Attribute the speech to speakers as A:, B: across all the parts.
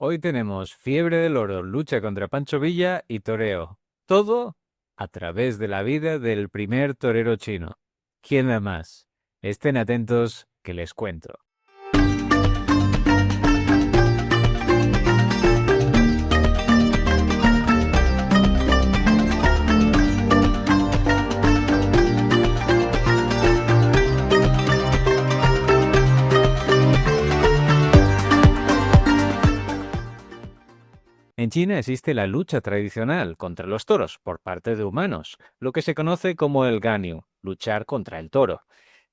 A: Hoy tenemos fiebre del oro, lucha contra Pancho Villa y toreo. Todo a través de la vida del primer torero chino. ¿Quién da más? Estén atentos que les cuento. En China existe la lucha tradicional contra los toros por parte de humanos, lo que se conoce como el Ganyu, luchar contra el toro.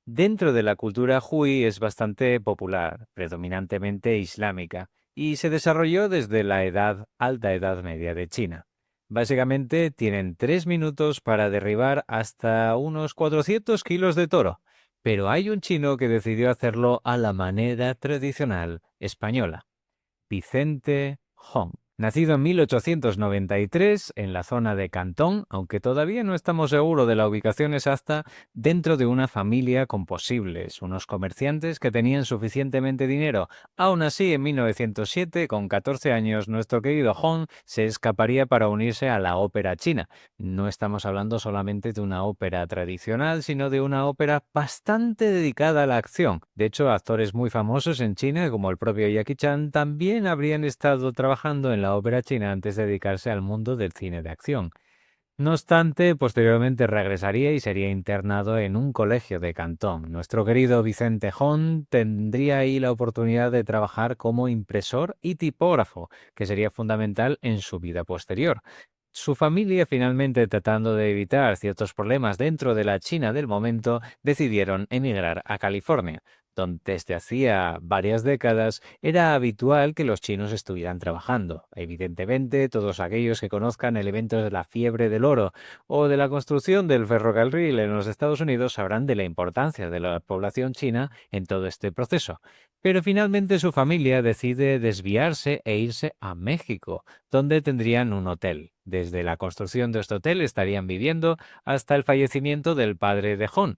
A: Dentro de la cultura hui es bastante popular, predominantemente islámica, y se desarrolló desde la alta edad media de China. Básicamente tienen 3 minutos para derribar hasta unos 400 kilos de toro, pero hay un chino que decidió hacerlo a la manera tradicional española. Vicente Hong. Nacido en 1893 en la zona de Cantón, aunque todavía no estamos seguros de la ubicación exacta, dentro de una familia con posibles, unos comerciantes que tenían suficientemente dinero. Aún así, en 1907, con 14 años, nuestro querido Hong se escaparía para unirse a la ópera china. No estamos hablando solamente de una ópera tradicional, sino de una ópera bastante dedicada a la acción. De hecho, actores muy famosos en China, como el propio Jackie Chan, también habrían estado trabajando en la ópera china antes de dedicarse al mundo del cine de acción. No obstante, posteriormente regresaría y sería internado en un colegio de Cantón. Nuestro querido Vicente Hong tendría ahí la oportunidad de trabajar como impresor y tipógrafo, que sería fundamental en su vida posterior. Su familia, finalmente tratando de evitar ciertos problemas dentro de la China del momento, decidieron emigrar a California, donde desde hacía varias décadas era habitual que los chinos estuvieran trabajando. Evidentemente, todos aquellos que conozcan el evento de la fiebre del oro o de la construcción del ferrocarril en los Estados Unidos sabrán de la importancia de la población china en todo este proceso. Pero finalmente su familia decide desviarse e irse a México, donde tendrían un hotel. Desde la construcción de este hotel estarían viviendo hasta el fallecimiento del padre de Hong.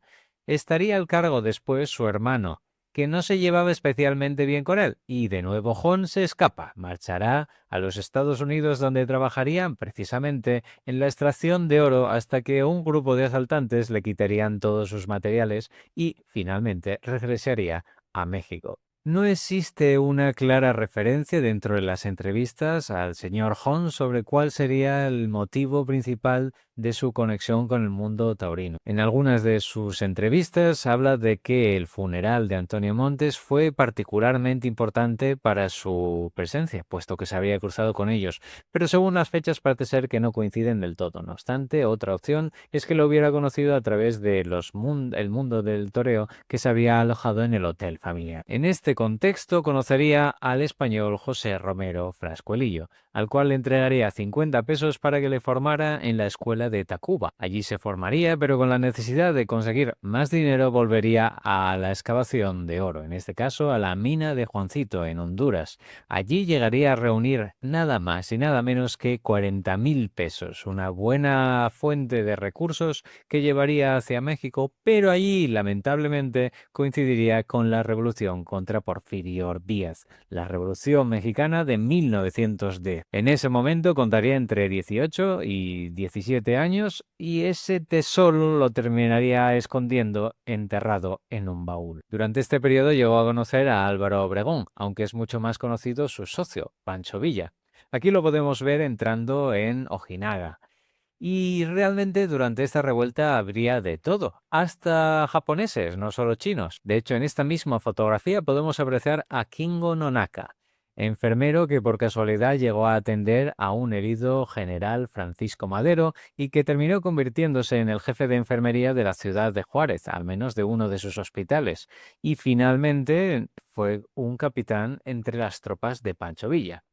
A: Estaría al cargo después su hermano, que no se llevaba especialmente bien con él, y de nuevo Hong se escapa, marchará a los Estados Unidos donde trabajarían precisamente en la extracción de oro hasta que un grupo de asaltantes le quitarían todos sus materiales y finalmente regresaría a México. No existe una clara referencia dentro de las entrevistas al señor Hong sobre cuál sería el motivo principal de su conexión con el mundo taurino. En algunas de sus entrevistas habla de que el funeral de Antonio Montes fue particularmente importante para su presencia, puesto que se había cruzado con ellos, pero según las fechas parece ser que no coinciden del todo. No obstante, otra opción es que lo hubiera conocido a través de el mundo del toreo que se había alojado en el hotel familiar. En este contexto conocería al español José Romero Frascuelillo, al cual le entregaría 50 pesos para que le formara en la escuela de Tacuba. Allí se formaría, pero con la necesidad de conseguir más dinero volvería a la excavación de oro, en este caso a la mina de Juancito en Honduras. Allí llegaría a reunir nada más y nada menos que 40.000 pesos, una buena fuente de recursos que llevaría hacia México, pero allí lamentablemente coincidiría con la revolución contra Porfirio Díaz, la Revolución Mexicana de 1910. En ese momento contaría entre 18 y 17 años y ese tesoro lo terminaría escondiendo enterrado en un baúl. Durante este periodo llegó a conocer a Álvaro Obregón, aunque es mucho más conocido su socio, Pancho Villa. Aquí lo podemos ver entrando en Ojinaga. Y realmente durante esta revuelta habría de todo, hasta japoneses, no solo chinos. De hecho, en esta misma fotografía podemos apreciar a Kingo Nonaka, enfermero que por casualidad llegó a atender a un herido general Francisco Madero y que terminó convirtiéndose en el jefe de enfermería de la ciudad de Juárez, al menos de uno de sus hospitales. Y finalmente fue un capitán entre las tropas de Pancho Villa.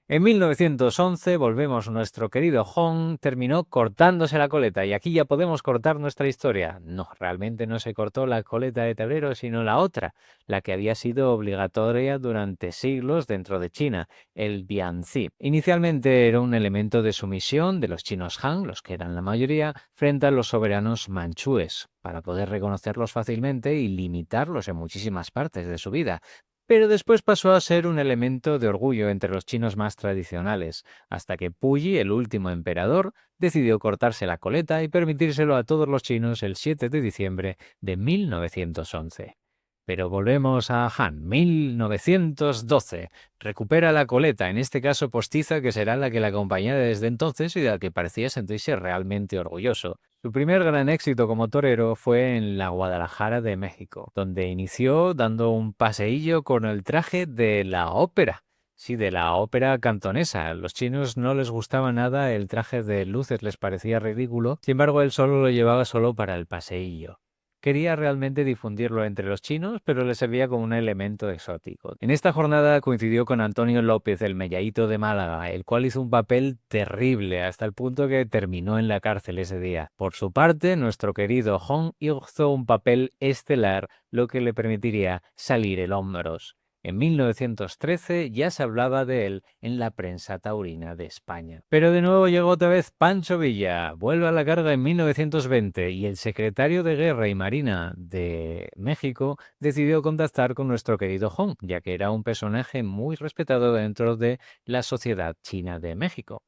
A: En 1911, volvemos, nuestro querido Hong terminó cortándose la coleta y aquí ya podemos cortar nuestra historia. No, realmente no se cortó la coleta de tablero, sino la otra, la que había sido obligatoria durante siglos dentro de China, el bianzi. Inicialmente era un elemento de sumisión de los chinos Han, los que eran la mayoría, frente a los soberanos manchúes, para poder reconocerlos fácilmente y limitarlos en muchísimas partes de su vida. pero después pasó a ser un elemento de orgullo entre los chinos más tradicionales, hasta que Puyi, el último emperador, decidió cortarse la coleta y permitírselo a todos los chinos el 7 de diciembre de 1911. Pero volvemos a Han, 1912. Recupera la coleta, en este caso postiza, que será la que le acompañara desde entonces y de la que parecía sentirse realmente orgulloso. Su primer gran éxito como torero fue en la Guadalajara de México, donde inició dando un paseillo con el traje de la ópera. Sí, de la ópera cantonesa. A los chinos no les gustaba nada el traje de luces, les parecía ridículo. Sin embargo, él solo lo llevaba solo para el paseillo. Quería realmente difundirlo entre los chinos, pero le servía como un elemento exótico. En esta jornada coincidió con Antonio López, el Mellayito de Málaga, el cual hizo un papel terrible hasta el punto que terminó en la cárcel ese día. Por su parte, nuestro querido Hong hizo un papel estelar, lo que le permitiría salir el hombros. En 1913 ya se hablaba de él en la prensa taurina de España. Pero de nuevo llegó otra vez Pancho Villa, vuelve a la carga en 1920 y el secretario de Guerra y Marina de México decidió contactar con nuestro querido Hong, ya que era un personaje muy respetado dentro de la sociedad china de México.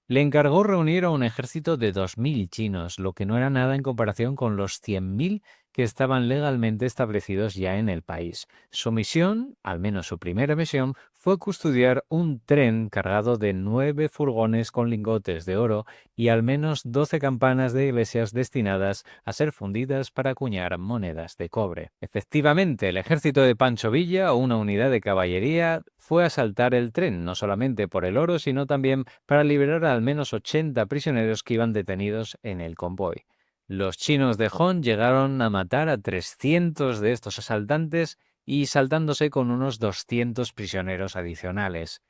A: Le encargó reunir a un ejército de 2.000 chinos, lo que no era nada en comparación con los 100.000 que estaban legalmente establecidos ya en el país. Su misión, al menos su primera misión, fue custodiar un tren cargado de 9 furgones con lingotes de oro y al menos 12 campanas de iglesias destinadas a ser fundidas para acuñar monedas de cobre. Efectivamente, el ejército de Pancho Villa, o una unidad de caballería, fue a asaltar el tren, no solamente por el oro, sino también para liberar a al menos 80 prisioneros que iban detenidos en el convoy. Los chinos de Hong llegaron a matar a 300 de estos asaltantes y saltándose con unos 200 prisioneros adicionales.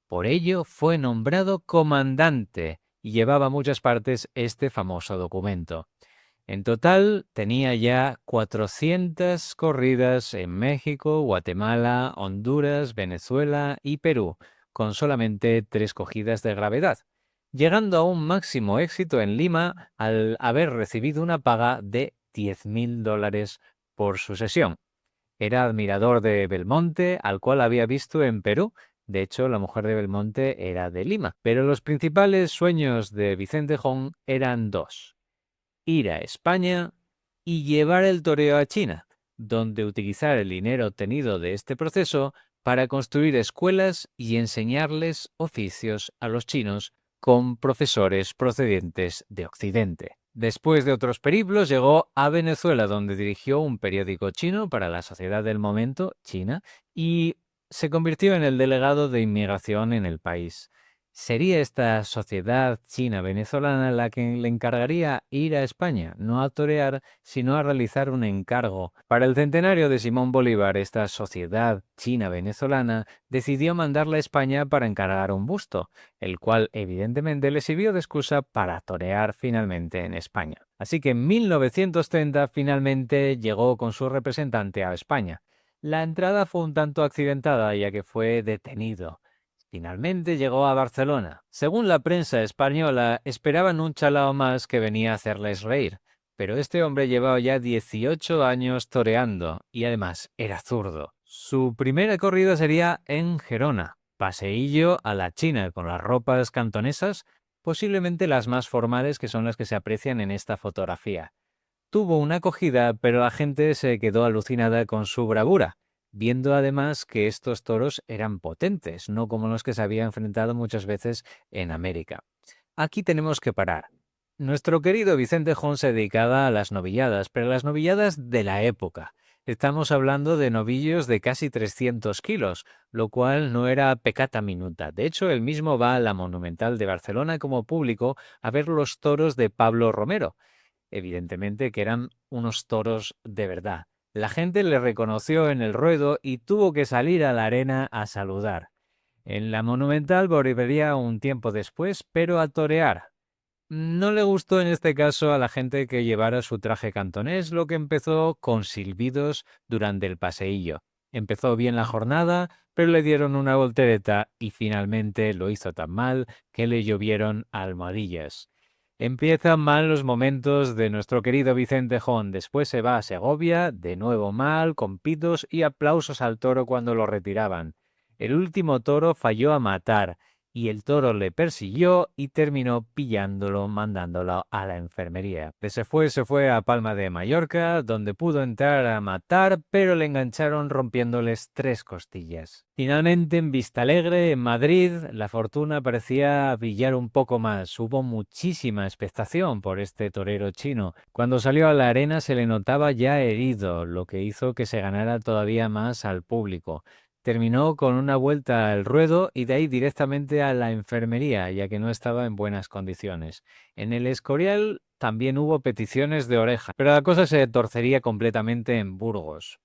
A: Por ello fue nombrado comandante y llevaba a muchas partes este famoso documento. En total tenía ya 400 corridas en México, Guatemala, Honduras, Venezuela y Perú, con solamente 3 cogidas de gravedad, llegando a un máximo éxito en Lima al haber recibido una paga de $10.000 por su sesión. Era admirador de Belmonte, al cual había visto en Perú. De hecho, la mujer de Belmonte era de Lima. Pero los principales sueños de Vicente Hong eran dos: ir a España y llevar el toreo a China, donde utilizar el dinero obtenido de este proceso para construir escuelas y enseñarles oficios a los chinos con profesores procedentes de Occidente. Después de otros periplos, llegó a Venezuela, donde dirigió un periódico chino para la sociedad del momento, China, y se convirtió en el delegado de inmigración en el país. Sería esta sociedad china venezolana la que le encargaría ir a España, no a torear, sino a realizar un encargo. Para el centenario de Simón Bolívar, esta sociedad china venezolana decidió mandarla a España para encargar un busto, el cual evidentemente le sirvió de excusa para torear finalmente en España. Así que en 1930 finalmente llegó con su representante a España. La entrada fue un tanto accidentada, ya que fue detenido. Finalmente llegó a Barcelona. Según la prensa española, esperaban un chalao más que venía a hacerles reír, pero este hombre llevaba ya 18 años toreando y además era zurdo. Su primera corrida sería en Gerona, paseillo a la China con las ropas cantonesas, posiblemente las más formales, que son las que se aprecian en esta fotografía. Tuvo una acogida, pero la gente se quedó alucinada con su bravura, viendo además que estos toros eran potentes, no como los que se había enfrentado muchas veces en América. Aquí tenemos que parar. Nuestro querido Vicente Jón se dedicaba a las novilladas, pero las novilladas de la época. Estamos hablando de novillos de casi 300 kilos, lo cual no era pecata minuta. De hecho, él mismo va a la Monumental de Barcelona como público a ver los toros de Pablo Romero. Evidentemente que eran unos toros de verdad. La gente le reconoció en el ruedo y tuvo que salir a la arena a saludar. En la Monumental volvería un tiempo después, pero a torear. No le gustó en este caso a la gente que llevara su traje cantonés, lo que empezó con silbidos durante el paseillo. Empezó bien la jornada, pero le dieron una voltereta y finalmente lo hizo tan mal que le llovieron almohadillas. Empiezan mal los momentos de nuestro querido Vicente Jón. Después se va a Segovia, de nuevo mal, con pitos y aplausos al toro cuando lo retiraban. El último toro falló a matar y el toro le persiguió y terminó pillándolo, mandándolo a la enfermería. Se fue a Palma de Mallorca, donde pudo entrar a matar, pero le engancharon rompiéndoles 3 costillas. Finalmente, en Vistalegre, en Madrid, la fortuna parecía brillar un poco más. Hubo muchísima expectación por este torero chino. Cuando salió a la arena se le notaba ya herido, lo que hizo que se ganara todavía más al público. Terminó con una vuelta al ruedo y de ahí directamente a la enfermería, ya que no estaba en buenas condiciones. En el Escorial también hubo peticiones de oreja, pero la cosa se torcería completamente en Burgos.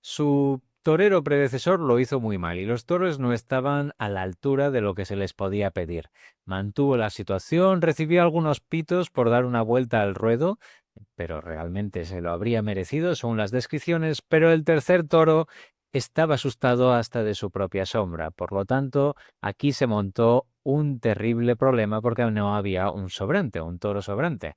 A: Su torero predecesor lo hizo muy mal y los toros no estaban a la altura de lo que se les podía pedir. Mantuvo la situación, recibió algunos pitos por dar una vuelta al ruedo, pero realmente se lo habría merecido según las descripciones, pero el tercer toro estaba asustado hasta de su propia sombra. Por lo tanto, aquí se montó un terrible problema porque no había un sobrante, un toro sobrante.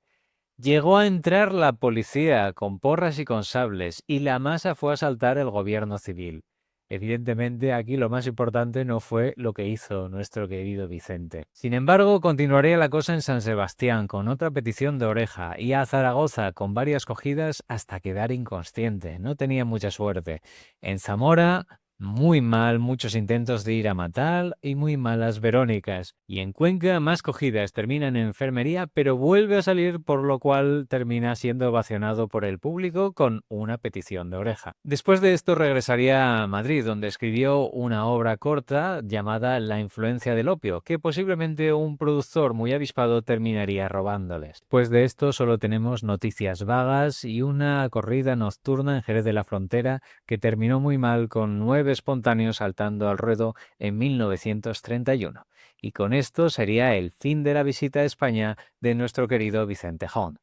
A: Llegó a entrar la policía con porras y con sables y la masa fue a asaltar el gobierno civil. Evidentemente, aquí lo más importante no fue lo que hizo nuestro querido Vicente. Sin embargo, continuaría la cosa en San Sebastián con otra petición de oreja y a Zaragoza con varias cogidas hasta quedar inconsciente. No tenía mucha suerte. En Zamora, muy mal, muchos intentos de ir a matar y muy malas Verónicas. Y en Cuenca, más cogidas, termina en enfermería, pero vuelve a salir, por lo cual termina siendo ovacionado por el público con una petición de oreja. Después de esto regresaría a Madrid, donde escribió una obra corta llamada La influencia del opio, que posiblemente un productor muy avispado terminaría robándoles. Después de esto solo tenemos noticias vagas y una corrida nocturna en Jerez de la Frontera que terminó muy mal con 9 espontáneos saltando al ruedo en 1931. Y con esto sería el fin de la visita a España de nuestro querido Vicente Jón.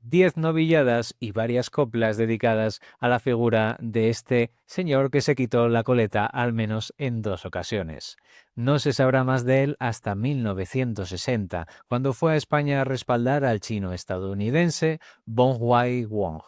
A: 10 novilladas y varias coplas dedicadas a la figura de este señor que se quitó la coleta al menos en 2 ocasiones. No se sabrá más de él hasta 1960, cuando fue a España a respaldar al chino estadounidense Bong Huai-wong.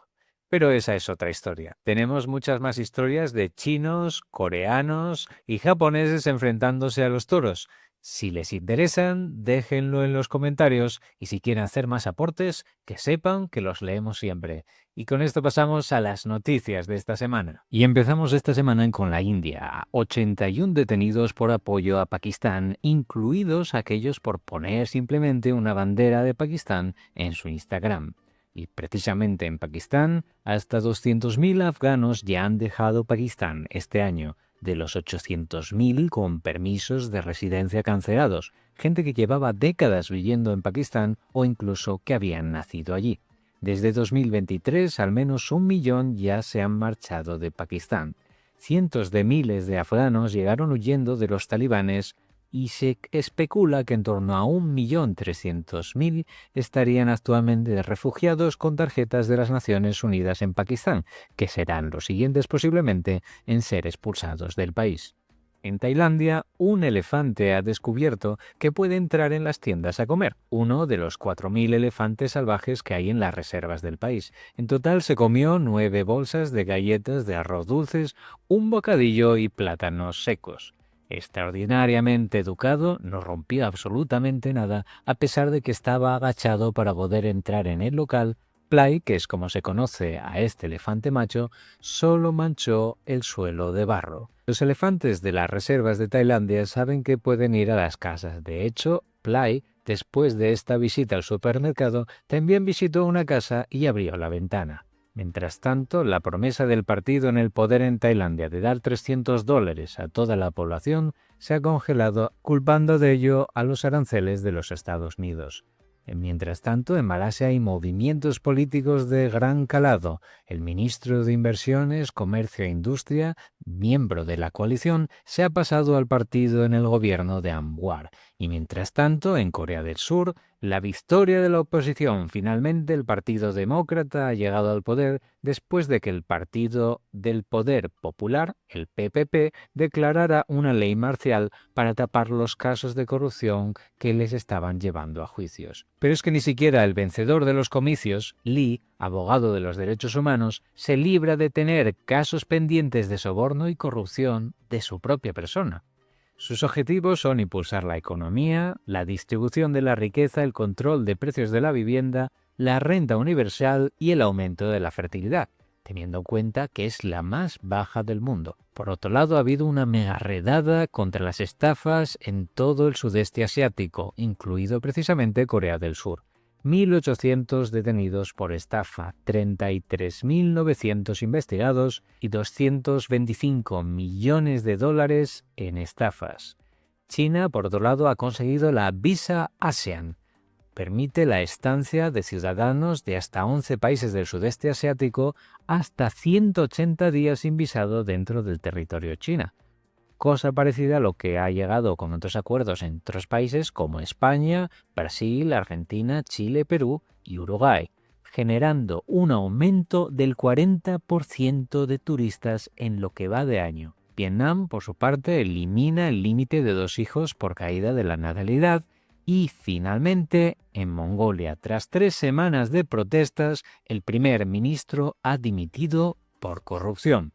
A: Pero esa es otra historia. Tenemos muchas más historias de chinos, coreanos y japoneses enfrentándose a los toros. Si les interesan, déjenlo en los comentarios y si quieren hacer más aportes, que sepan que los leemos siempre. Y con esto pasamos a las noticias de esta semana. Y empezamos esta semana con la India. 81 detenidos por apoyo a Pakistán, incluidos aquellos por poner simplemente una bandera de Pakistán en su Instagram. Y precisamente en Pakistán, hasta 200.000 afganos ya han dejado Pakistán este año, de los 800.000 con permisos de residencia cancelados, gente que llevaba décadas viviendo en Pakistán o incluso que habían nacido allí. Desde 2023, al menos 1 millón ya se han marchado de Pakistán. Cientos de miles de afganos llegaron huyendo de los talibanes y se especula que en torno a 1.300.000 estarían actualmente refugiados con tarjetas de las Naciones Unidas en Pakistán, que serán los siguientes posiblemente en ser expulsados del país. En Tailandia, un elefante ha descubierto que puede entrar en las tiendas a comer, uno de los 4.000 elefantes salvajes que hay en las reservas del país. En total se comió 9 bolsas de galletas de arroz dulces, un bocadillo y plátanos secos. Extraordinariamente educado, no rompió absolutamente nada, a pesar de que estaba agachado para poder entrar en el local. Play, que es como se conoce a este elefante macho, solo manchó el suelo de barro. Los elefantes de las reservas de Tailandia saben que pueden ir a las casas. De hecho, Play, después de esta visita al supermercado, también visitó una casa y abrió la ventana. Mientras tanto, la promesa del partido en el poder en Tailandia de dar $300 a toda la población se ha congelado, culpando de ello a los aranceles de los Estados Unidos. Mientras tanto, en Malasia hay movimientos políticos de gran calado. El ministro de Inversiones, Comercio e Industria, miembro de la coalición, se ha pasado al partido en el gobierno de Anwar Y mientras tanto, en Corea del Sur, la victoria de la oposición. Finalmente, el Partido Demócrata ha llegado al poder después de que el Partido del Poder Popular, el PPP, declarara una ley marcial para tapar los casos de corrupción que les estaban llevando a juicios. Pero es que ni siquiera el vencedor de los comicios, Lee, abogado de los derechos humanos, se libra de tener casos pendientes de soborno y corrupción de su propia persona. Sus objetivos son impulsar la economía, la distribución de la riqueza, el control de precios de la vivienda, la renta universal y el aumento de la fertilidad, teniendo en cuenta que es la más baja del mundo. Por otro lado, ha habido una mega redada contra las estafas en todo el sudeste asiático, incluido precisamente Corea del Sur. 1.800 detenidos por estafa, 33.900 investigados y 225 millones de dólares en estafas. China, por otro lado, ha conseguido la Visa ASEAN. Permite la estancia de ciudadanos de hasta 11 países del sudeste asiático hasta 180 días sin visado dentro del territorio chino. Cosa parecida a lo que ha llegado con otros acuerdos en otros países como España, Brasil, Argentina, Chile, Perú y Uruguay, generando un aumento del 40% de turistas en lo que va de año. Vietnam, por su parte, elimina el límite de 2 hijos por caída de la natalidad. Y finalmente, en Mongolia, tras 3 semanas de protestas, el primer ministro ha dimitido por corrupción.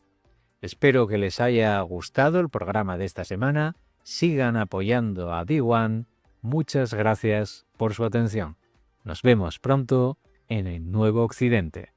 A: Espero que les haya gustado el programa de esta semana. Sigan apoyando a D1. Muchas gracias por su atención. Nos vemos pronto en el Nuevo Occidente.